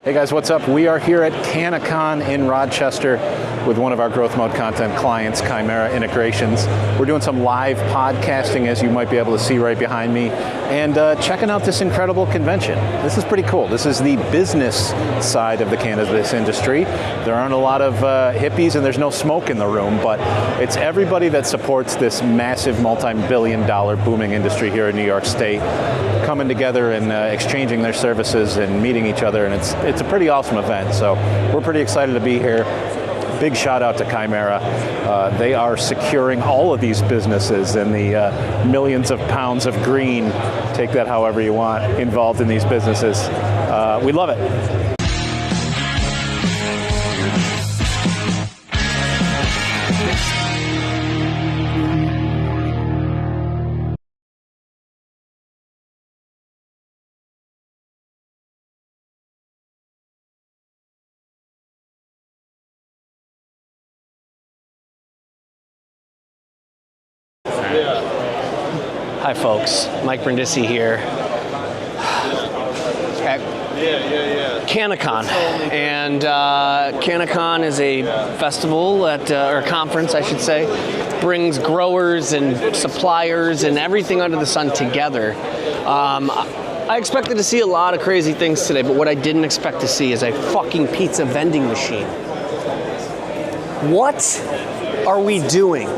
Hey guys, what's up? We are here at CannaCon in Rochester with one of our growth mode content clients, Chimera Integrations. We're doing some live podcasting, as you might be able to see right behind me, and checking out this incredible convention. This is pretty cool. This is the business side of the cannabis industry. There aren't a lot of hippies and there's no smoke in the room, but it's everybody that supports this massive multi-billion-dollar booming industry here in New York State coming together and exchanging their services and meeting each other, and it's a pretty awesome event. So we're pretty excited to be here. Big shout out to Chimera. They are securing all of these businesses and the millions of pounds of green, take that however you want, involved in these businesses. We love it. Hi folks, Mike Brindisi here at CannaCon, and CannaCon is a festival or conference, I should say, brings growers and suppliers and everything under the sun together. I expected to see a lot of crazy things today, but what I didn't expect to see is a fucking pizza vending machine. What are we doing?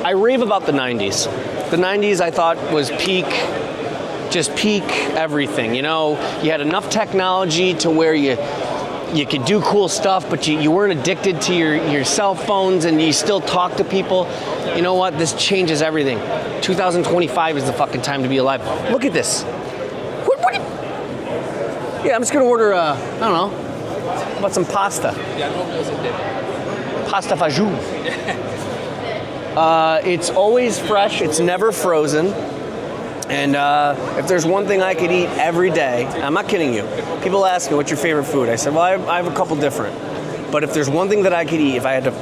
I rave about the 90s. The 90s I thought was peak everything. You know, you had enough technology to where you could do cool stuff, but you weren't addicted to your cell phones and you still talk to people. You know what? This changes everything. 2025 is the fucking time to be alive. Look at this. Yeah, I'm just gonna order, I don't know, how about some pasta? Pasta fajoux. It's always fresh, it's never frozen, and if there's one thing I could eat every day, I'm not kidding you, people ask me, what's your favorite food? I said, well, I have a couple different, but if there's one thing that I could eat, if I had to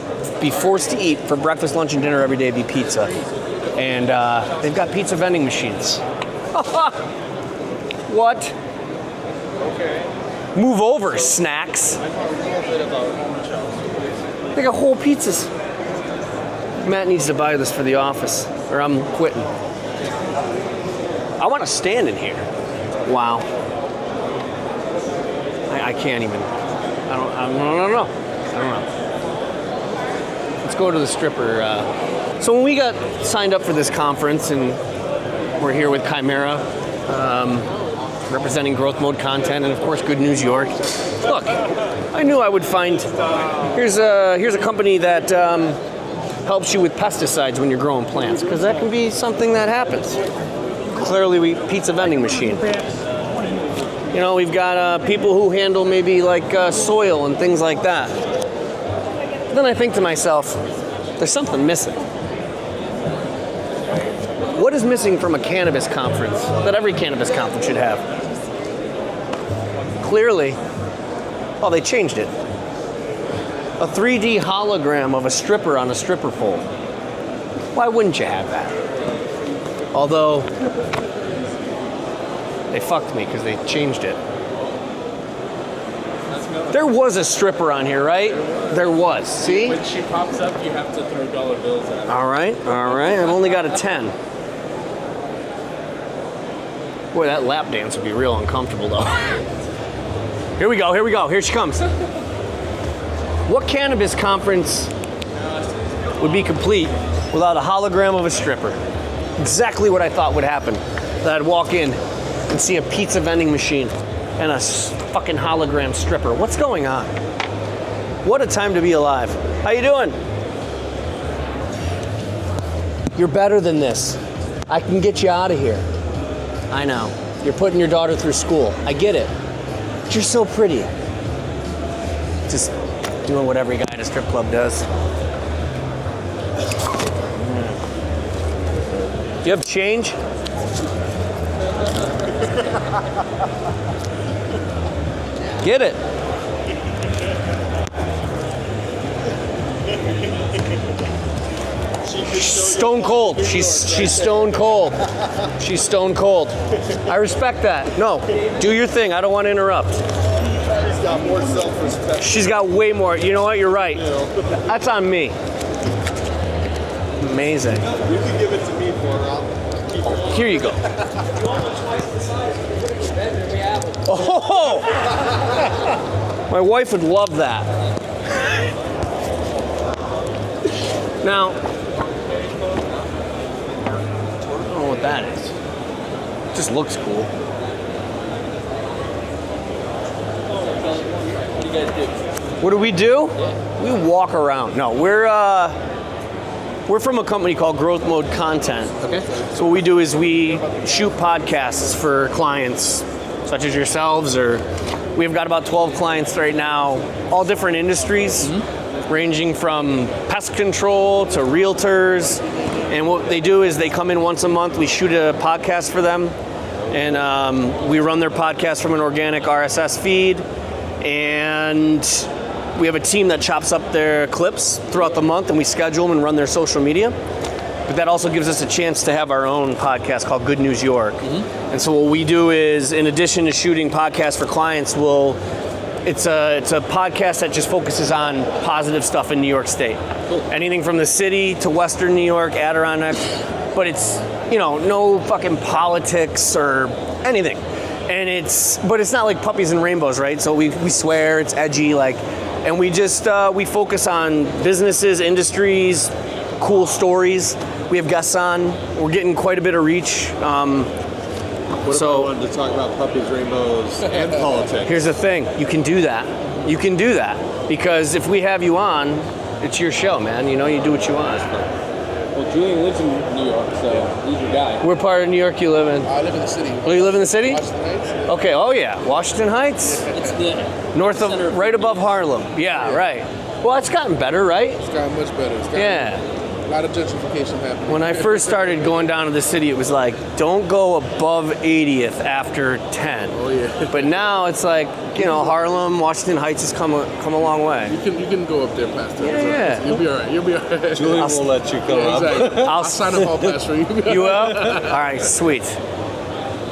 be forced to eat for breakfast, lunch, and dinner every day, it'd be pizza. And they've got pizza vending machines. What? Okay. Move over, snacks. They got whole pizzas. Matt needs to buy this for the office, or I'm quitting. I want to stand in here. Wow. I can't even. I don't know. Let's go to the stripper. So when we got signed up for this conference, and we're here with Chimera, representing growth mode content, and of course Good News York. Look, I knew I would find. Here's a company that helps you with pesticides when you're growing plants, because that can be something that happens. Clearly, pizza vending machine. You know, we've got people who handle maybe like soil and things like that. But then I think to myself, there's something missing. What is missing from a cannabis conference that every cannabis conference should have? Clearly, well, they changed it. A 3D hologram of a stripper on a stripper pole. Why wouldn't you have that? Although, they fucked me because they changed it. There was a stripper on here, right? There was, see? When she pops up, you have to throw dollar bills at her. All right. I've only got a 10. Boy, that lap dance would be real uncomfortable, though. Here we go. Here she comes. What cannabis conference would be complete without a hologram of a stripper? Exactly what I thought would happen. That I'd walk in and see a pizza vending machine and a fucking hologram stripper. What's going on? What a time to be alive. How you doing? You're better than this. I can get you out of here. I know. You're putting your daughter through school. I get it. But you're so pretty. Just doing what every guy at a strip club does. Do you have change? Get it. Stone cold. She's stone cold. She's stone cold. I respect that. No, do your thing. I don't want to interrupt. She's got more self-respect. She's got way more. You know what? You're right. That's on me. Amazing. You can give it to me for her. I'll keep it. Here you go. Oh! My wife would love that. Now, I don't know what that is. It just looks cool. What do you guys do? What do? We walk around. No, we're from a company called Growth Mode Content. Okay. So what we do is we shoot podcasts for clients such as yourselves, or we've got about 12 clients right now, all different industries, ranging from pest control to realtors. And what they do is they come in once a month, we shoot a podcast for them, and we run their podcast from an organic RSS feed, and we have a team that chops up their clips throughout the month, and we schedule them and run their social media. But that also gives us a chance to have our own podcast called Good News York. And so what we do is, in addition to shooting podcasts for clients, it's a podcast that just focuses on positive stuff in New York State. Cool. Anything from the city to Western New York, Adirondacks, but it's, no fucking politics or anything. And it's not like puppies and rainbows, right? So we swear, it's edgy, and we just, we focus on businesses, industries, cool stories. We have guests on. We're getting quite a bit of reach. What if I wanted to talk about puppies, rainbows, and politics? Here's the thing. You can do that. Because if we have you on, it's your show, man. You do what you want. Well, Julian lives in New York, so he's your guy. What part of New York you live in? I live in the city. Oh, you live in the city? Washington Heights. Okay, oh yeah. Washington Heights? It's the North of, center right above Harlem. Yeah, right. Well, it's gotten better, right? It's gotten much better. It's gotten Yeah. a lot of gentrification happening. When I first started going down to the city, it was like, don't go above 80th after 10. Oh, yeah. But now it's like, Harlem, Washington Heights has come a long way. You can go up there past that. Yeah. You'll be all right. Julian will let you come up. Exactly. I'll I'll sign a hall pass for you. You will? All right, sweet.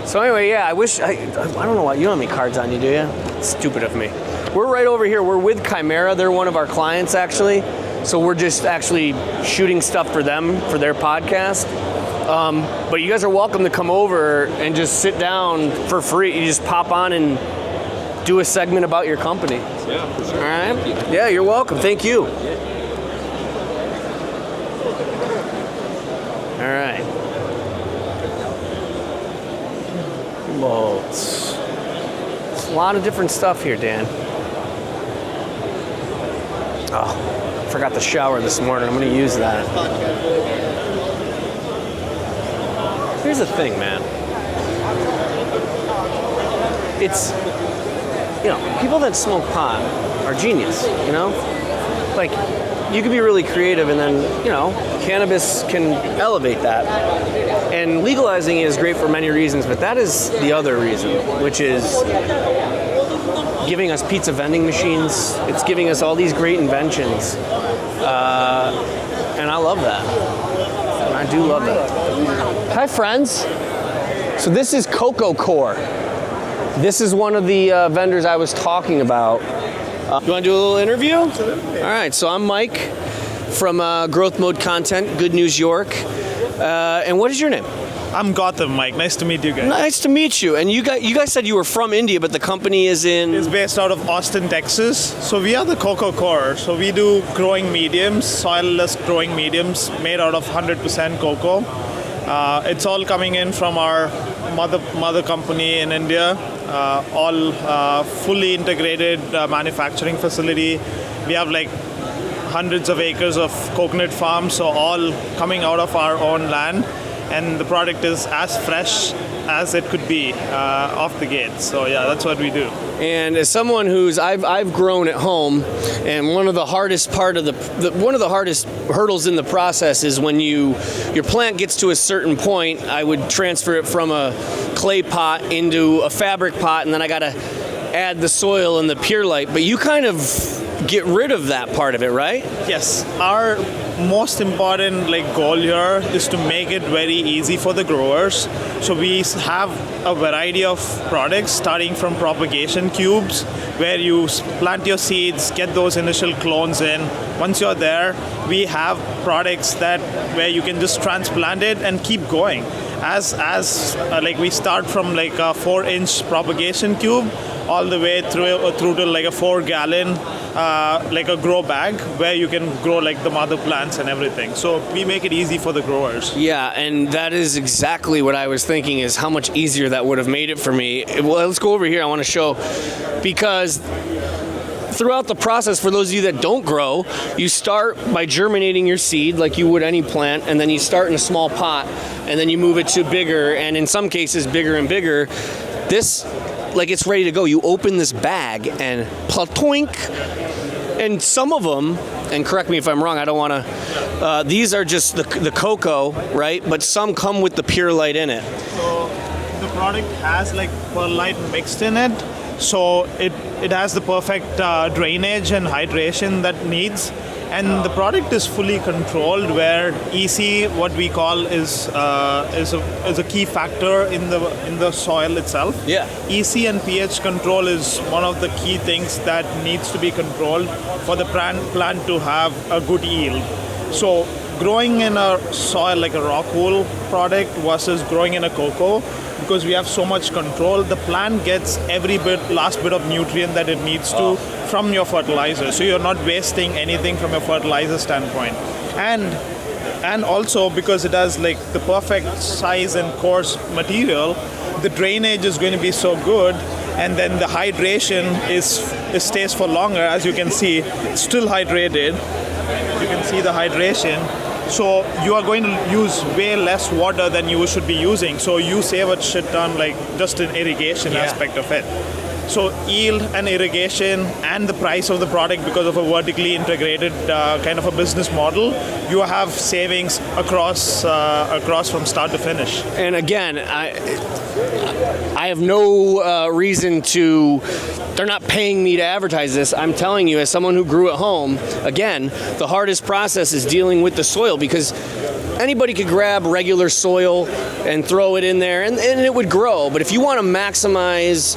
So anyway, yeah, I don't know why, you don't have any cards on you, do you? Stupid of me. We're right over here. We're with Chimera. They're one of our clients, actually. So we're just actually shooting stuff for them, for their podcast. But you guys are welcome to come over and just sit down for free. You just pop on and do a segment about your company. Yeah, for sure. All right? Thank you. Yeah, you're welcome. Thank you. All right. Bolts. It's a lot of different stuff here, Dan. Oh, forgot the shower this morning. I'm going to use that. Here's the thing, man. It's, people that smoke pot are genius, Like, you can be really creative and then, cannabis can elevate that. And legalizing it is great for many reasons, but that is the other reason, which is giving us pizza vending machines. It's giving us all these great inventions. And I love that. And I do love that. Hi, friends. So this is Coco Core. This is one of the vendors I was talking about. You want to do a little interview? All right, so I'm Mike from Growth Mode Content, Good News York. And what is your name? I'm Gautam, Mike. Nice to meet you guys. Nice to meet you. And you guys said you were from India, but the company is in... It's based out of Austin, Texas. So we are the Coco Core. So we do growing mediums, soilless growing mediums made out of 100% cocoa. It's all coming in from our mother company in India. All fully integrated manufacturing facility. We have hundreds of acres of coconut farms, so all coming out of our own land. And the product is as fresh as it could be off the gate. So yeah, that's what we do. And as someone I've grown at home, and one of the hardest hurdles in the process is when your plant gets to a certain point. I would transfer it from a clay pot into a fabric pot, and then I got to add the soil and the pure light. But you kind of get rid of that part of it, right? Yes, most important goal here is to make it very easy for the growers. So we have a variety of products starting from propagation cubes, where you plant your seeds, get those initial clones in. Once you're there, we have products where you can just transplant it and keep going. We start from a 4-inch propagation cube all the way through to a 4-gallon a grow bag, where you can grow the mother plants and everything. So we make it easy for the growers. Yeah, and that is exactly what I was thinking, is how much easier that would have made it for me. Well, let's go over here. I want to show, because throughout the process, for those of you that don't grow, you start by germinating your seed like you would any plant, and then you start in a small pot, and then you move it to bigger, and in some cases bigger and bigger. This, it's ready to go. You open this bag and platoink, and some of them, and correct me if I'm wrong, I don't want to, these are just the cocoa, right? But some come with the pure light in it. So the product has perlite mixed in it. So it has the perfect drainage and hydration that needs, and the product is fully controlled, where EC, what we call, is a key factor in the soil itself. Yeah. EC and pH control is one of the key things that needs to be controlled for the plant to have a good yield. So growing in a soil like a rock wool product versus growing in a cocoa, because we have so much control, the plant gets every last bit of nutrient that it needs to from your fertilizer. So you're not wasting anything from a fertilizer standpoint. And also, because it has the perfect size and coarse material, the drainage is going to be so good, and then the hydration stays for longer. As you can see, it's still hydrated. You can see the hydration. So you are going to use way less water than you should be using. So you save a shit ton, just an irrigation aspect of it. So yield and irrigation and the price of the product, because of a vertically integrated kind of a business model, you have savings across from start to finish. And again, I have no reason to. They're not paying me to advertise this. I'm telling you, as someone who grew at home, again, the hardest process is dealing with the soil, because anybody could grab regular soil and throw it in there, and it would grow. But if you want to maximize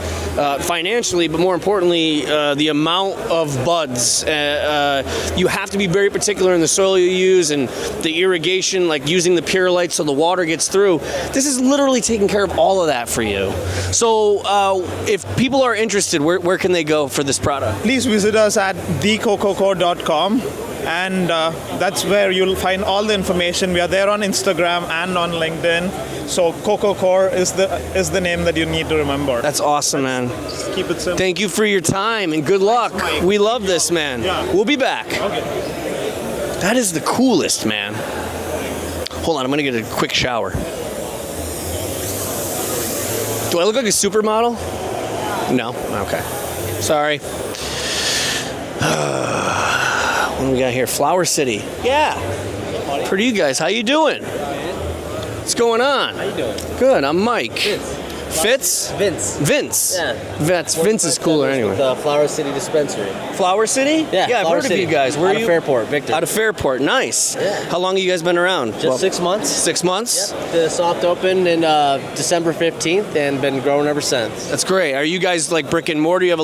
financially, but more importantly, the amount of buds, you have to be very particular in the soil you use and the irrigation, using the pure light so the water gets through. This is literally taking care of all of that for you. So if people are interested, where can they go for this product? Please visit us at thecococore.com. And that's where you'll find all the information. We are there on Instagram and on LinkedIn. So Coco Core is the name that you need to remember. That's awesome, man. Just keep it simple. Thank you for your time and good luck. Thanks, we love this, man. Yeah. We'll be back. Okay. That is the coolest, man. Hold on, I'm gonna get a quick shower. Do I look like a supermodel? No? Okay. Sorry. What do we got here? Flower City. Yeah. Pretty, you guys. How you doing? What's going on? How you doing? Good. I'm Mike. Fitz? Vince. Yeah. Vince is cooler anyway. The Flower City Dispensary. Flower City? Yeah, I've Flower heard City. of you guys. Where Out are you? of Fairport, Victor. Out of Fairport. Nice. Yeah. How long have you guys been around? Just 6 months. 6 months? Yep. The soft opened in December 15th and been growing ever since. That's great. Are you guys brick and mortar? You have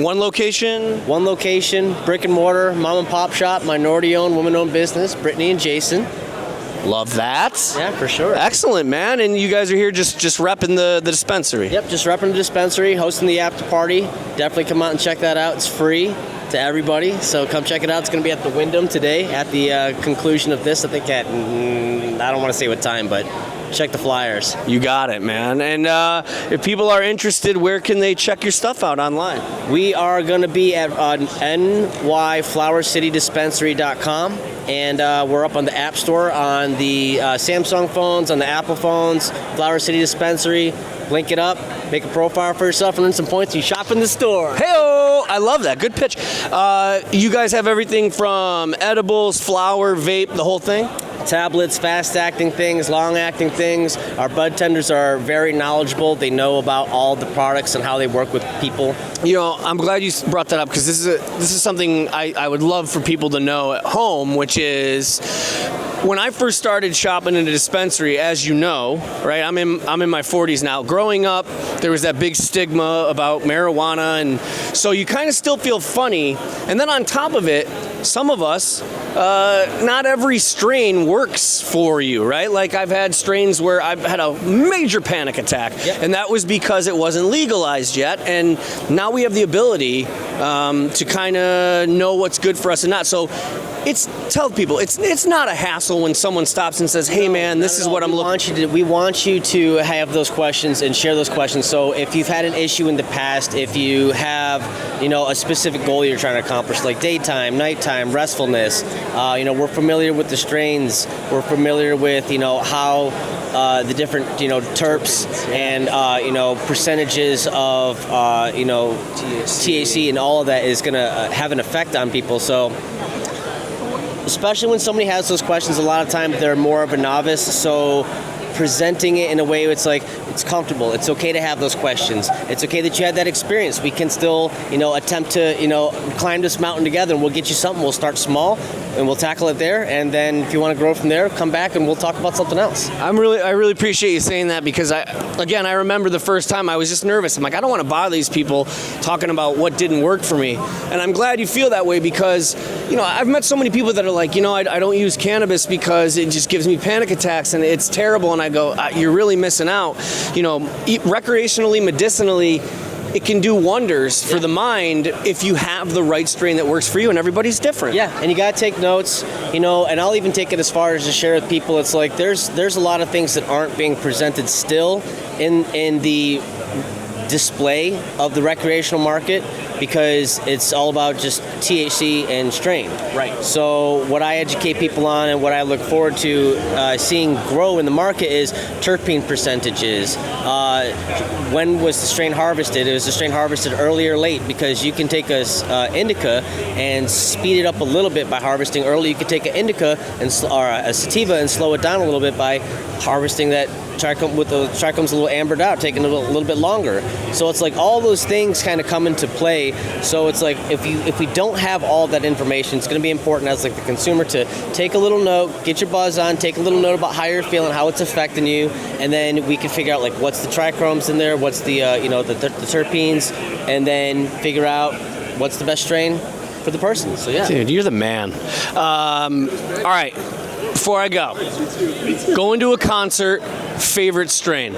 one location? One location, brick and mortar, mom and pop shop, minority owned, woman owned business, Brittany and Jason. Love that. Yeah, for sure. Excellent, man. And you guys are here just repping the dispensary. Yep, just repping the dispensary, hosting the after party. Definitely come out and check that out. It's free to everybody, so come check it out. It's going to be at the Wyndham today at the conclusion of this. I think at, I don't want to say what time, but check the flyers. You got it, man. And if people are interested, where can they check your stuff out online? We are going to be at nyflowercitydispensary.com, and we're up on the App Store on the Samsung phones, on the Apple phones, Flower City Dispensary. Link it up, make a profile for yourself, and earn some points. You shop in the store. Hey-o! I love that. Good pitch. You guys have everything from edibles, flower, vape, the whole thing? tablets, fast-acting things, long-acting things. Our Budtenders are very knowledgeable. They know about all the products and how they work with people. You know, I'm glad you brought that up because this is something I would love for people to know at home, which is when I first started shopping in a dispensary, as you know, right? I'm in my 40s now. Growing up, there was that big stigma about marijuana, and so you kind of still feel funny. And then on top of it, some of us, not every strain works for you, right? Like I've had strains where I've had a major panic attack, and that was because it wasn't legalized yet. And now we have the ability to kind of know what's good for us and not. So tell people it's not a hassle when someone stops and says, "Hey, man, this is what I'm looking." We want you to have those questions and share those questions. So if you've had an issue in the past, if you have, a specific goal you're trying to accomplish, like daytime, nighttime, restfulness, we're familiar with the strains. We're familiar with, how the different, terps and, percentages of, THC and all of that is going to have an effect on people. So especially when somebody has those questions, a lot of times they're more of a novice. So presenting it in a way it's like it's comfortable. It's okay to have those questions. It's okay that you had that experience. We can still, attempt to, climb this mountain together, and we'll get you something. We'll start small and we'll tackle it there. And then if you want to grow from there, come back and we'll talk about something else. I really appreciate you saying that because I remember the first time I was just nervous. I'm like, I don't want to bother these people talking about what didn't work for me. And I'm glad you feel that way because, I've met so many people that are like, I don't use cannabis because it just gives me panic attacks and it's terrible. And I go, you're really missing out. Recreationally, medicinally, it can do wonders for the mind if you have the right strain that works for you, and everybody's different. Yeah, and you gotta take notes, and I'll even take it as far as to share with people. It's like there's a lot of things that aren't being presented still in the display of the recreational market because it's all about just THC and strain. Right. So what I educate people on and what I look forward to seeing grow in the market is terpene percentages. When was the strain harvested? It was the strain harvested early or late because you can take a indica and speed it up a little bit by harvesting early. You could take an indica or a sativa and slow it down a little bit by harvesting that trichome with the trichomes a little ambered out, taking a little bit longer. So it's like all those things kind of come into play. So it's like if we don't have all that information, it's going to be important as like the consumer to take a little note, get your buzz on, take a little note about how you're feeling, how it's affecting you, and then we can figure out like what's the trichromes in there, what's the the terpenes, and then figure out what's the best strain for the person. So yeah, dude, you're the man. All right. Before I go, going to a concert, favorite strain?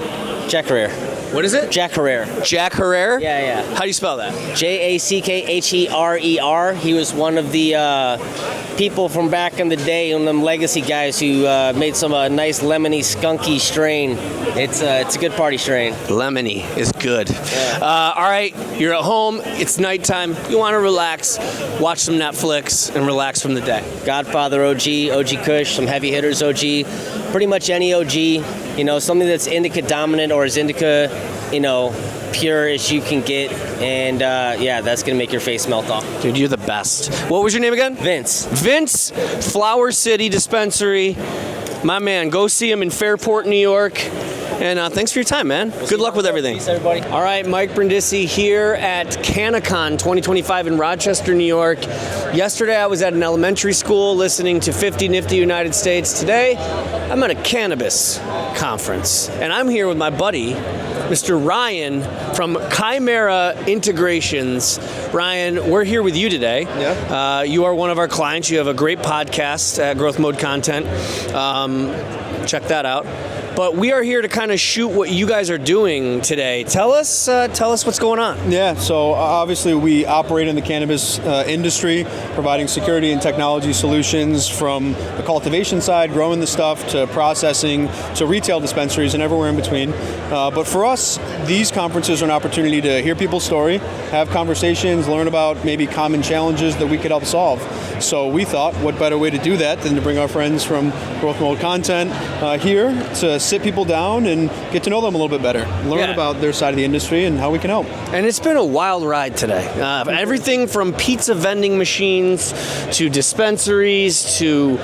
Jack Herrera. What is it? Jack Herrera. Jack Herrera? Yeah. How do you spell that? Jackherer. He was one of the people from back in the day, one of them legacy guys who made some nice lemony, skunky strain. It's a good party strain. Lemony is good. Yeah. All right, you're at home. It's nighttime. You want to relax, watch some Netflix, and relax from the day. Godfather OG Kush, some heavy hitters OG, pretty much any OG. Something that's indica dominant or as indica, pure as you can get, and that's gonna make your face melt off. Dude, you're the best. What was your name again? Vince, Flower City Dispensary. My man, go see him in Fairport, New York. And thanks for your time, man. Good luck with everything. Peace, everybody. All right, Mike Brindisi here at CannaCon 2025 in Rochester, New York. Yesterday, I was at an elementary school listening to 50 Nifty United States. Today, I'm at a cannabis conference, and I'm here with my buddy, Mr. Ryan from Chimera Integrations. Ryan, we're here with you today. Yeah. You are one of our clients. You have a great podcast at Growth Mode Content. Check that out. But we are here to kind of shoot what you guys are doing today. Tell us what's going on. Yeah, so obviously we operate in the cannabis industry, providing security and technology solutions from the cultivation side, growing the stuff, to processing, to retail dispensaries and everywhere in between. But for us, these conferences are an opportunity to hear people's story, have conversations, learn about maybe common challenges that we could help solve. So we thought, what better way to do that than to bring our friends from Growth Mode Content here to sit people down and get to know them a little bit better, learn about their side of the industry and how we can help. And it's been a wild ride today. Everything from pizza vending machines to dispensaries to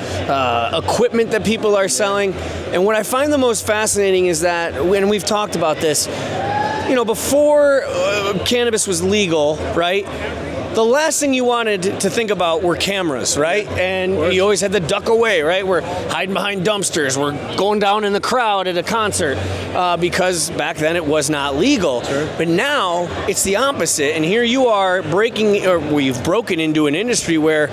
equipment that people are selling. And what I find the most fascinating is that when we've talked about this, before cannabis was legal, right? The last thing you wanted to think about were cameras, right? And you always had to duck away, right? We're hiding behind dumpsters. We're going down in the crowd at a concert because back then it was not legal. Sure. But now it's the opposite. And here you are we've broken into an industry where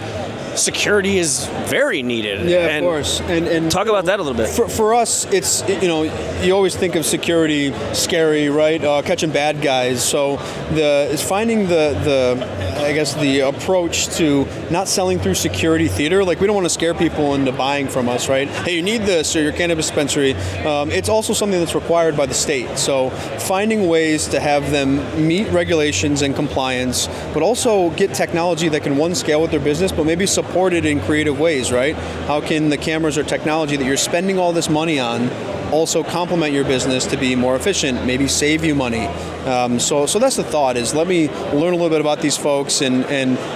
security is very needed. Yeah, of course. And talk about that a little bit. For us, it's, you always think of security scary, right? Catching bad guys. So it's finding the approach to not selling through security theater. Like, we don't want to scare people into buying from us, right? Hey, you need this or your cannabis dispensary. It's also something that's required by the state. So finding ways to have them meet regulations and compliance, but also get technology that can, one, scale with their business, but maybe support it in creative ways, right? How can the cameras or technology that you're spending all this money on also complement your business to be more efficient, maybe save you money? So that's the thought, is let me learn a little bit about these folks and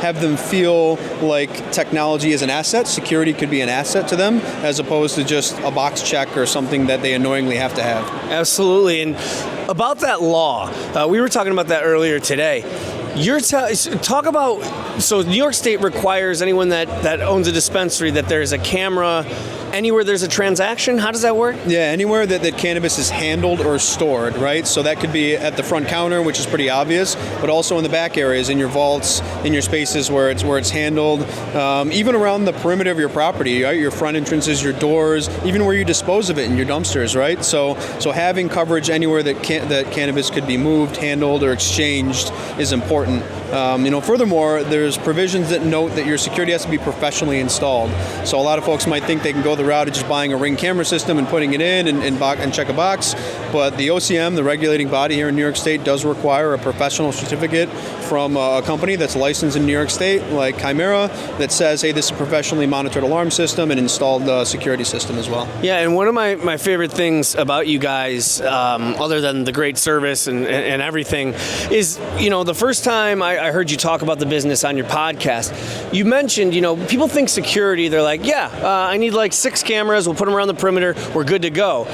have them feel like technology is an asset, security could be an asset to them, as opposed to just a box check or something that they annoyingly have to have. Absolutely. And about that law, we were talking about that earlier today. Talk about, so New York State requires anyone that owns a dispensary that there's a camera anywhere there's a transaction. How does that work? Yeah, anywhere that cannabis is handled or stored, right? So that could be at the front counter, which is pretty obvious, but also in the back areas, in your vaults, in your spaces where it's handled, even around the perimeter of your property, right? Your front entrances, your doors, even where you dispose of it in your dumpsters, right? So having coverage anywhere that cannabis could be moved, handled, or exchanged is important. Furthermore, there's provisions that note that your security has to be professionally installed. So a lot of folks might think they can go the route of just buying a Ring camera system and putting it in and check a box, but the OCM, the regulating body here in New York State, does require a professional certificate from a company that's licensed in New York State, like Chimera, that says, hey, this is a professionally monitored alarm system and installed security system as well. Yeah, and one of my favorite things about you guys, other than the great service and everything, is, the first time I heard you talk about the business on your podcast, you mentioned, people think security, they're like, I need like 6 cameras, we'll put them around the perimeter, we're good to go.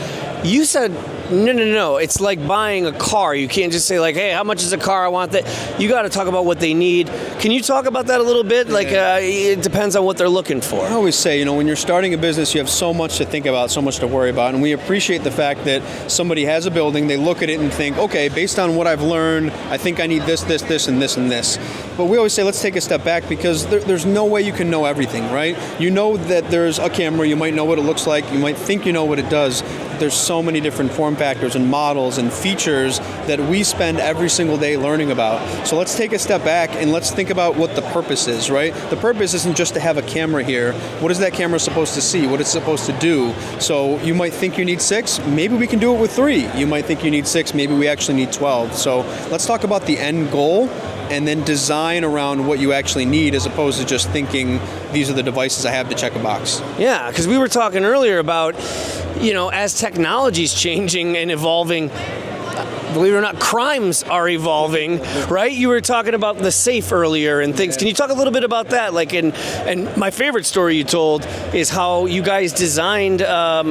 You said, no, it's like buying a car. You can't just say like, hey, how much is a car? I want that. You got to talk about what they need. Can you talk about that a little bit? Like, it depends on what they're looking for. I always say, when you're starting a business, you have so much to think about, so much to worry about, and we appreciate the fact that somebody has a building, they look at it and think, okay, based on what I've learned, I think I need this, and this, and this. But we always say, let's take a step back, because there's no way you can know everything, right? You know that there's a camera, you might know what it looks like, you might think you know what it does. There's so many different form factors and models and features that we spend every single day learning about. So let's take a step back and let's think about what the purpose is, right? The purpose isn't just to have a camera here. What is that camera supposed to see? What it's supposed to do? So you might think you need 6, maybe we can do it with 3. You might think you need 6, maybe we actually need 12. So let's talk about the end goal and then design around what you actually need, as opposed to just thinking these are the devices I have to check a box. Yeah, because we were talking earlier about, as technology's changing and evolving, believe it or not, crimes are evolving, right? You were talking about the safe earlier and things. Can you talk a little bit about that? Like, and my favorite story you told is how you guys designed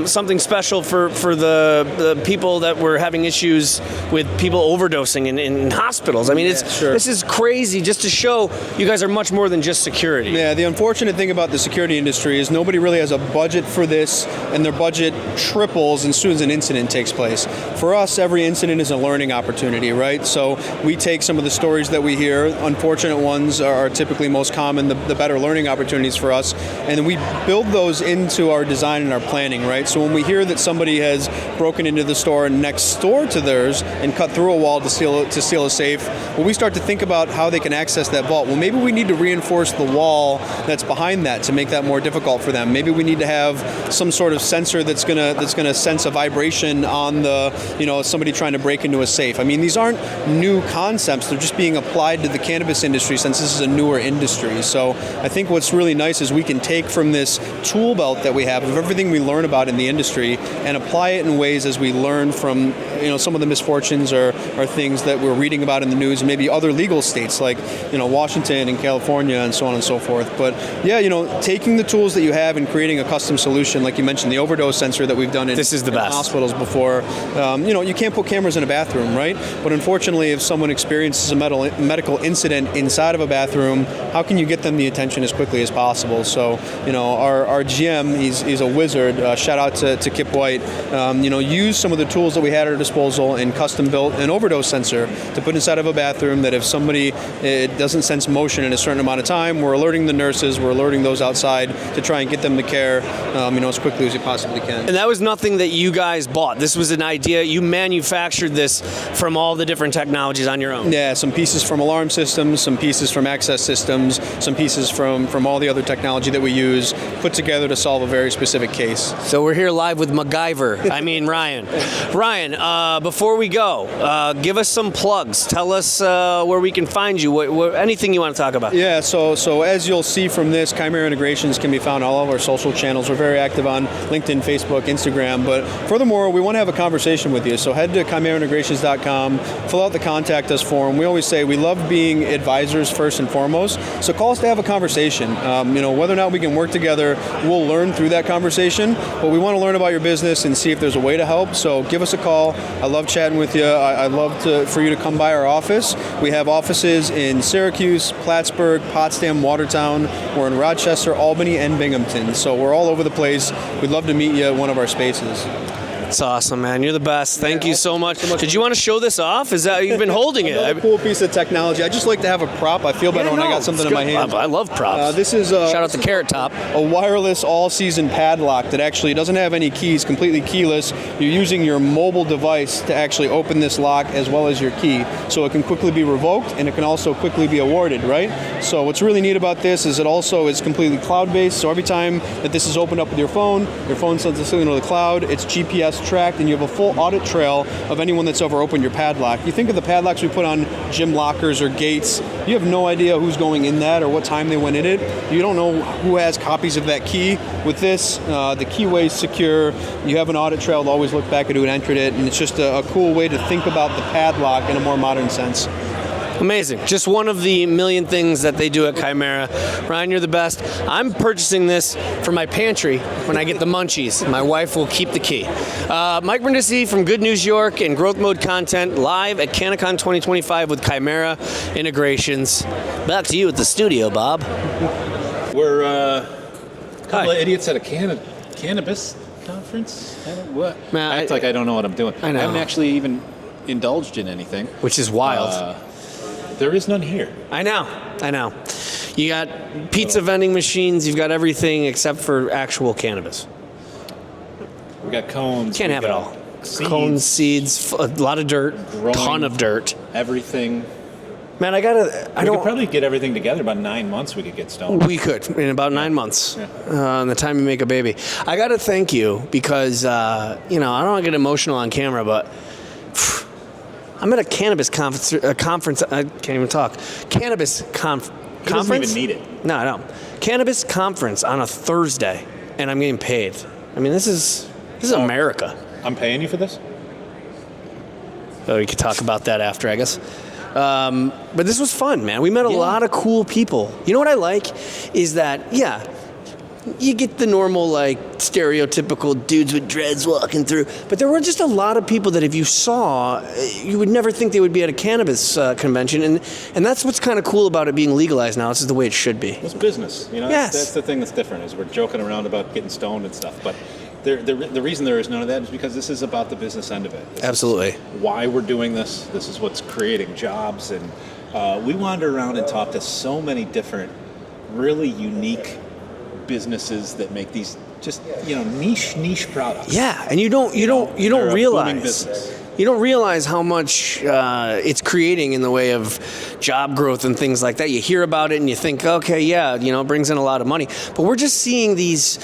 something special for the people that were having issues with people overdosing in hospitals. I mean, This is crazy, just to show you guys are much more than just security. Yeah, the unfortunate thing about the security industry is nobody really has a budget for this, and their budget triples as soon as an incident takes place. For us, every incident is a learning opportunity, right? So we take some of the stories that we hear, unfortunate ones are typically most common, the better learning opportunities for us, and then we build those into our design and our planning, right? So when we hear that somebody has broken into the store next door to theirs and cut through a wall to steal a safe, well, we start to think about how they can access that vault. Well, maybe we need to reinforce the wall that's behind that to make that more difficult for them. Maybe we need to have some sort of sensor that's gonna sense a vibration on the, somebody trying to break into into a safe. I mean, these aren't new concepts. They're just being applied to the cannabis industry since this is a newer industry. So I think what's really nice is we can take from this tool belt that we have of everything we learn about in the industry and apply it in ways as we learn from, some of the misfortunes or things that we're reading about in the news, and maybe other legal states like, Washington and California and so on and so forth. But yeah, taking the tools that you have and creating a custom solution, like you mentioned, the overdose sensor that we've done in hospitals before. You can't put cameras in a bathroom, right? But unfortunately, if someone experiences a medical incident inside of a bathroom, how can you get them the attention as quickly as possible? So, our GM, he's a wizard. Shout out to Kip White. Use some of the tools that we had at our disposal and custom built an overdose sensor to put inside of a bathroom that if somebody doesn't sense motion in a certain amount of time, we're alerting the nurses, we're alerting those outside to try and get them the care, as quickly as you possibly can. And that was nothing that you guys bought. This was an idea. You manufactured this from all the different technologies on your own. Yeah, some pieces from alarm systems, some pieces from access systems, some pieces from all the other technology that we use, put together to solve a very specific case. So we're here live with MacGyver. Ryan. Ryan, before we go, give us some plugs. Tell us where we can find you. Anything you want to talk about. Yeah, so as you'll see from this, Chimera Integrations can be found on all of our social channels. We're very active on LinkedIn, Facebook, Instagram. But furthermore, we want to have a conversation with you. So head to ChimeraIntegrations.com, fill out the contact us form. We always say we love being advisors first and foremost. So call us to have a conversation. Whether or not we can work together, we'll learn through that conversation. But we want to learn about your business and see if there's a way to help. So give us a call. I love chatting with you. I love for you to come by our office. We have offices in Syracuse, Plattsburgh, Potsdam, Watertown. We're in Rochester, Albany, and Binghamton. So we're all over the place. We'd love to meet you at one of our spaces. It's awesome, man. You're the best. Thank you so much. Did you want to show this off? Is that you've been holding it? Another cool piece of technology. I just like to have a prop. I feel better when I got something in my hand. I love props. This is shout out to Carrot Top. A wireless all-season padlock that actually doesn't have any keys, completely keyless. You're using your mobile device to actually open this lock as well as your key. So it can quickly be revoked and it can also quickly be awarded, right? So what's really neat about this is it also is completely cloud-based. So every time that this is opened up with your phone sends a signal to the cloud. It's GPS tracked and you have a full audit trail of anyone that's ever opened your padlock. You think of the padlocks we put on gym lockers or gates, you have no idea who's going in that or what time they went in it. You don't know who has copies of that key. With this, the keyway is secure. You have an audit trail to always look back at who entered it, and it's just a cool way to think about the padlock in a more modern sense. Amazing. Just one of the million things that they do at Chimera. Ryan, you're the best. I'm purchasing this for my pantry when I get the munchies. My wife will keep the key. Mike Brindisi from Good News York and Growth Mode Content live at CannaCon 2025 with Chimera Integrations. Back to you at the studio, Bob. We're a couple of idiots at a cannabis conference. What? Man, I act like I don't know what I'm doing. I know. I haven't actually even indulged in anything. Which is wild. There is none here. I know. You got pizza vending machines, you've got everything except for actual cannabis. We got cones. Can't have it all. Seeds, Cones, seeds, a lot of dirt, ton of dirt. Everything. Man, we could probably get everything together. About 9 months we could get stoned. We could, in about 9 months. Yeah. The time you make a baby. I got to thank you because, I don't want to get emotional on camera, but I'm at a cannabis conference. I can't even talk. Cannabis conference. He doesn't even need it. No, I don't. Cannabis conference on a Thursday, and I'm getting paid. I mean, this is America. I'm paying you for this? So we could talk about that after, I guess. But this was fun, man. We met a lot of cool people. You know what I like is that, you get the normal, stereotypical dudes with dreads walking through. But there were just a lot of people that if you saw, you would never think they would be at a cannabis convention. And that's what's kind of cool about it being legalized now. This is the way it should be. It's business. Yes. That's the thing that's different is we're joking around about getting stoned and stuff. But the reason there is none of that is because this is about the business end of it. Absolutely. Why we're doing this. This is what's creating jobs. And we wander around and talk to so many different, really unique businesses that make these just niche products. Yeah, and you don't realize you don't realize how much it's creating in the way of job growth and things like that. You hear about it and you think, okay, it brings in a lot of money. But we're just seeing these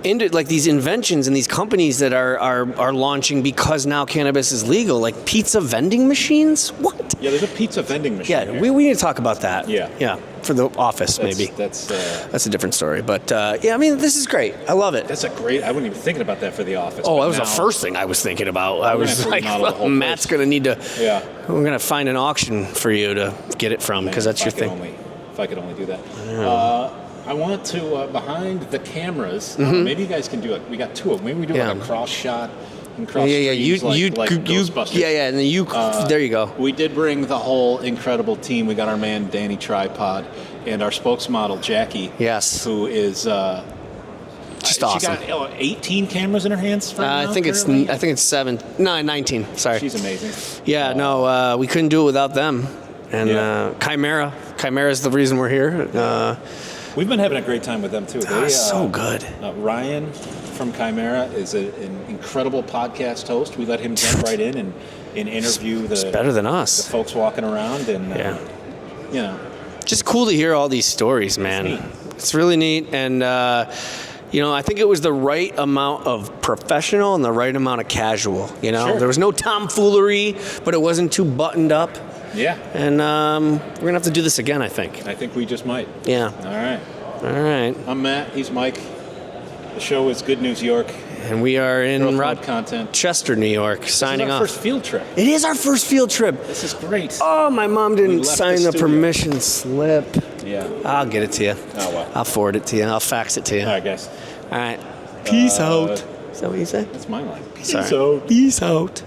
like these inventions and these companies that are launching because now cannabis is legal, like pizza vending machines. What? Yeah, there's a pizza vending machine. Yeah, we need to talk about that. Yeah. For the office, maybe. That's a different story. But yeah, I mean, this is great. I love it. That's a great. I wasn't even thinking about that for the office. Oh, but that was now, the first thing I was thinking about. I was gonna like, have to remodel the whole Matt's place. going to need to. Yeah. We're going to find an auction for you to get it from because that's your thing. If I could only do that. I want to behind the cameras. Maybe you guys can do it. We got two of them. Maybe we do like a cross shot. And cross streams like Ghostbusters. Yeah, and then you. There you go. We did bring the whole incredible team. We got our man Danny Tripod and our spokesmodel Jackie. Yes. Who is just awesome. She got 18 cameras in her hands. I think it's 7. No, 19. Sorry. She's amazing. Yeah. No, we couldn't do it without them. And Chimera is the reason we're here. We've been having a great time with them too. They, so good. Ryan from Chimera is an incredible podcast host. We let him jump right in and interview It's better than us. the folks walking around, and you know, just cool to hear all these stories, man. It's really neat, and you know, I think it was the right amount of professional and the right amount of casual. You know, Sure. there was no tomfoolery, but it wasn't too buttoned up. Yeah. And we're gonna have to do this again, I think. I think we just might. Yeah. All right. I'm Matt. He's Mike. The show is Good News York. And we are in content. Rochester, New York, signing off. This is our first field trip. It is our first field trip. This is great. Oh, my mom didn't left sign the the studio. permission slip. Yeah. I'll get it to you. Oh, well. I'll forward it to you. I'll fax it to you. All right, guys. All right. Peace out. Is that what you said? That's my line. Sorry. Peace out.